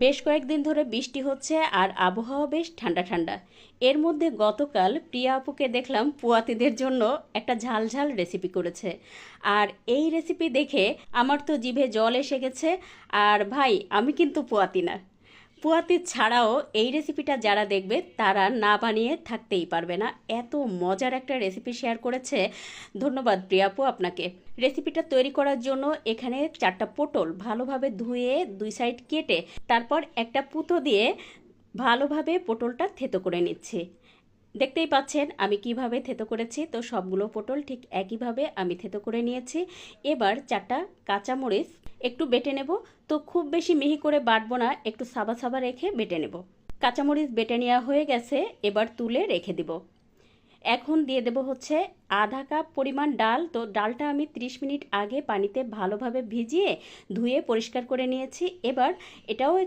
বেশ কয়েকদিন ধরে বৃষ্টি হচ্ছে আর আবহাওয়া বেশ ঠান্ডা ঠান্ডা। এর মধ্যে গতকাল প্রিয়া আপুকে দেখলাম পুয়াতিদের জন্য একটা ঝাল ঝাল রেসিপি করেছে। আর এই রেসিপি দেখে আমার তো জিভে জল এসে গেছে। আর ভাই, আমি কিন্তু পুয়াতি না। পুয়াতি ছাড়াও এই রেসিপিটা যারা দেখবে তারা না বানিয়ে থাকতেই পারবে না, এত মজার একটা রেসিপি শেয়ার করেছে। ধন্যবাদ প্রিয়া আপু আপনাকে। রেসিপিটা তৈরি করার জন্য এখানে 4টা পটল ভালোভাবে ধুয়ে 2 সাইড কেটে তারপর একটা পুতো দিয়ে ভালোভাবে পটলটা থেতো করে নিচ্ছি। দেখতেই পাচ্ছেন আমি কিভাবে থেতো করেছি, তো সবগুলো পটল ঠিক একইভাবে আমি থেতো করে নিয়েছি। এবার 4টা কাঁচামরিচ একটু বেটে নেব। তো খুব বেশি মিহি করে বাটবো না, একটু সাবা সাবা রেখে বেটে নেব। কাঁচামরিচ বেটে নেওয়া হয়ে গেছে, এবার তুলে রেখে দিব। এখন দিয়ে দেব হচ্ছে আধা কাপ পরিমাণ ডাল। তো ডালটা আমি 30 মিনিট আগে পানিতে ভালোভাবে ভিজিয়ে ধুয়ে পরিষ্কার করে নিয়েছি। এবার এটাও